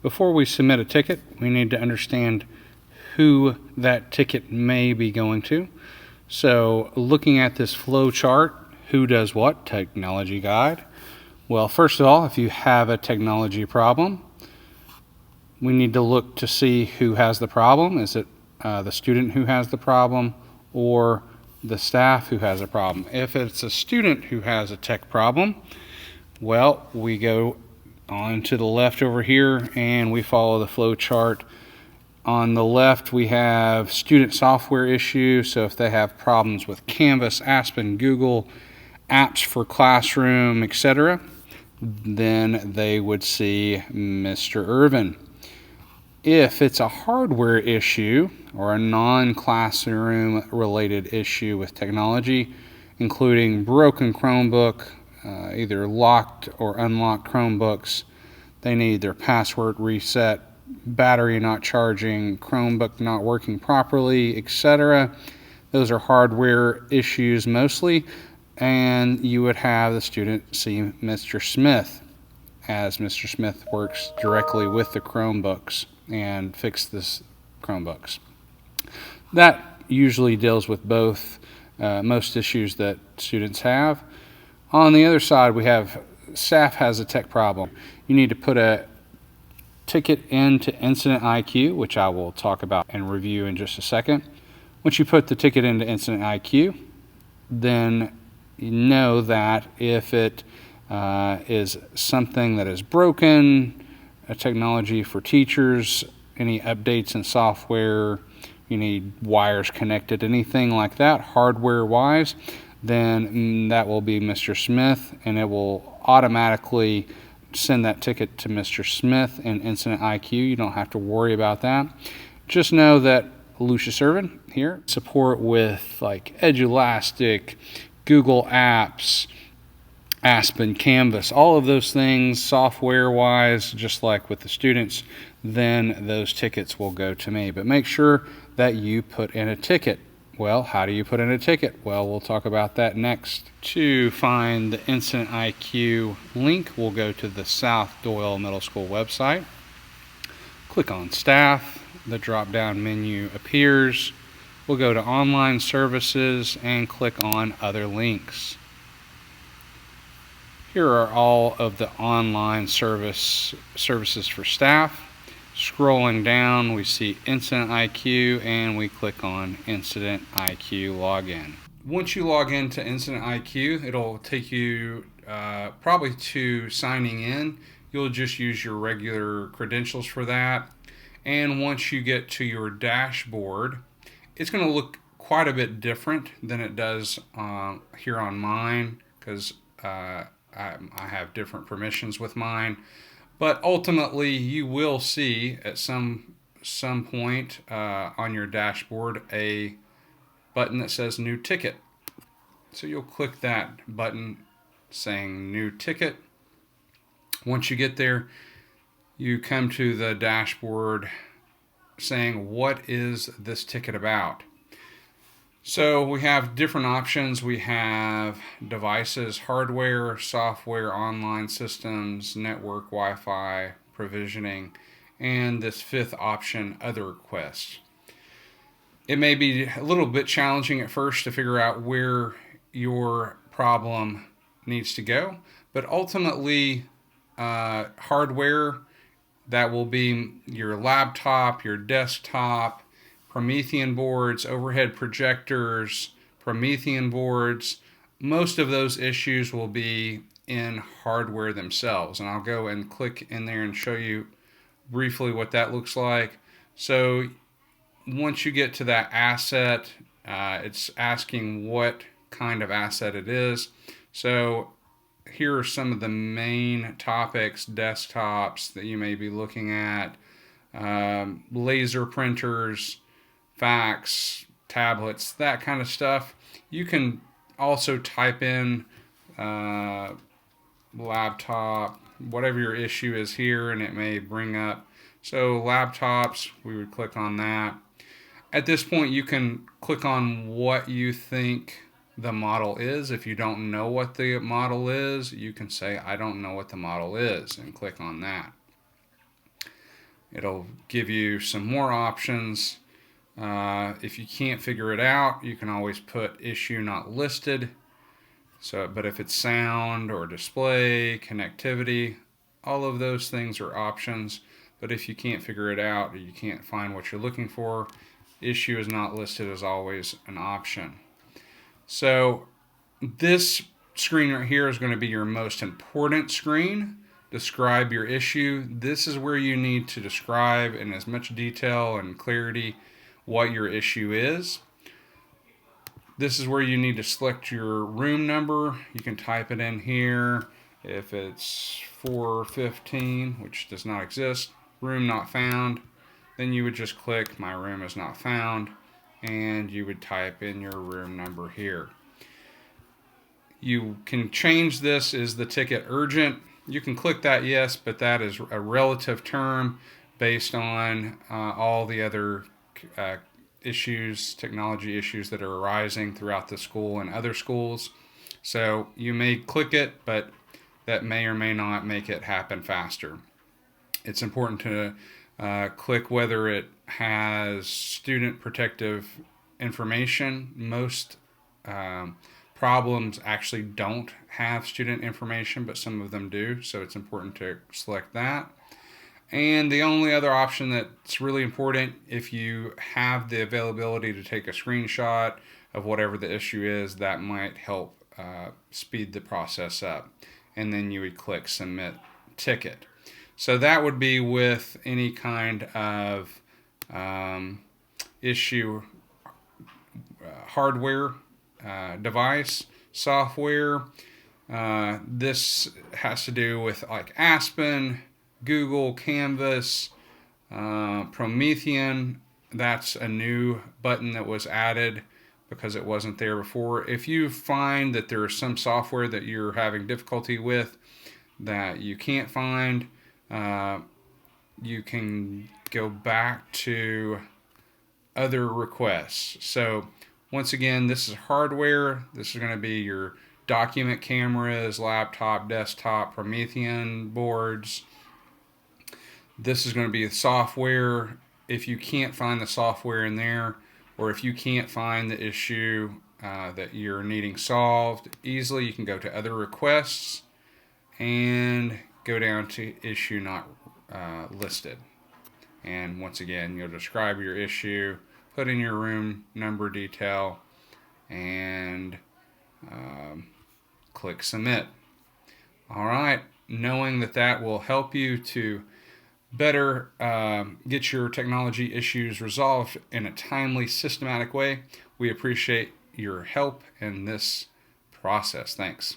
Before we submit a ticket, we need to understand who that ticket may be going to. So looking at this flow chart, who does what? Technology guide. Well, first of all, if you have a technology problem, we need to look to see who has the problem. Is it the student who has the problem or the staff who has a problem? If it's a student who has a tech problem, well, we go on to the left over here and we follow the flow chart. On the left, we have student software issue. So if they have problems with Canvas, Aspen, Google, apps for classroom, etc., then they would see Mr. Irvin. If it's a hardware issue or a non-classroom related issue with technology, including broken Chromebook, either locked or unlocked Chromebooks, they need their password reset, battery not charging, Chromebook not working properly, etc. Those are hardware issues mostly, and you would have the student see Mr. Smith, as Mr. Smith works directly with the Chromebooks and fix this Chromebooks. That usually deals with both most issues that students have. On the other side, we have staff has a tech problem. You need to put a ticket into Incident IQ, which I will talk about and review in just a second. Once you put the ticket into Incident IQ, then you know that if it is something that is broken, a technology for teachers, any updates in software, you need wires connected, anything like that, hardware-wise, then that will be Mr. Smith, and it will automatically send that ticket to Mr. Smith in Incident IQ. You don't have to worry about that. Just know that Lucius Irvin here support with like Edulastic, Google Apps, Aspen, Canvas, all of those things software-wise, just like with the students, then those tickets will go to me. But make sure that you put in a ticket. Well, how do you put in a ticket? Well, we'll talk about that next. To find the Incident IQ link, we'll go to the South Doyle Middle School website. Click on Staff. The drop-down menu appears. We'll go to Online Services and click on Other Links. Here are all of the online services for staff. Scrolling down, we see Incident IQ, and we click on Incident IQ Login. Once you log into Incident IQ, it'll take you probably to signing in. You'll just use your regular credentials for that. And once you get to your dashboard, it's going to look quite a bit different than it does here on mine, because I have different permissions with mine. But ultimately, you will see at some point on your dashboard a button that says New Ticket. So you'll click that button saying New Ticket. Once you get there, you come to the dashboard saying, what is this ticket about? So we have different options. We have devices, hardware, software, online systems, network, Wi-Fi, provisioning, and this fifth option, other requests. It may be a little bit challenging at first to figure out where your problem needs to go, but ultimately hardware, that will be your laptop, your desktop, Promethean boards, overhead projectors, Promethean boards. Most of those issues will be in hardware themselves. And I'll go and click in there and show you briefly what that looks like. So once you get to that asset, it's asking what kind of asset it is. So here are some of the main topics, desktops that you may be looking at, laser printers, fax, tablets, that kind of stuff. You can also type in laptop, whatever your issue is here, and it may bring up. So laptops, we would click on that. At this point, you can click on what you think the model is. If you don't know what the model is, you can say, I don't know what the model is, and click on that. It'll give you some more options. If you can't figure it out, you can always put issue not listed. So, but if it's sound or display, connectivity, all of those things are options. But if you can't figure it out or you can't find what you're looking for, issue is not listed is always an option. So this screen right here is going to be your most important screen. Describe your issue. This is where you need to describe in as much detail and clarity what your issue is. This is where you need to select your room number. You can type it in here. If it's 415, which does not exist, room not found, then you would just click my room is not found, and you would type in your room number here. You can change this. Is the ticket urgent? You can click that yes, but that is a relative term based on all the other issues, technology issues that are arising throughout the school and other schools. So you may click it, but that may or may not make it happen faster. It's important to click whether it has student protective information. Most problems actually don't have student information, but some of them do, so it's important to select that. And the only other option that's really important, if you have the availability to take a screenshot of whatever the issue is, that might help speed the process up. And then you would click submit ticket. So that would be with any kind of issue, hardware, device, software. This has to do with like Aspen, Google, Canvas, Promethean. That's a new button that was added because it wasn't there before. If you find that there is some software that you're having difficulty with that you can't find, you can go back to other requests. So once again, this is hardware. This is going to be your document cameras, laptop, desktop, Promethean boards. This is going to be the software. If you can't find the software in there, or if you can't find the issue that you're needing solved easily, you can go to other requests and go down to issue not listed. And once again, you'll describe your issue, put in your room number detail, and click submit. All right, knowing that that will help you to better get your technology issues resolved in a timely, systematic way, we appreciate your help in this process. Thanks.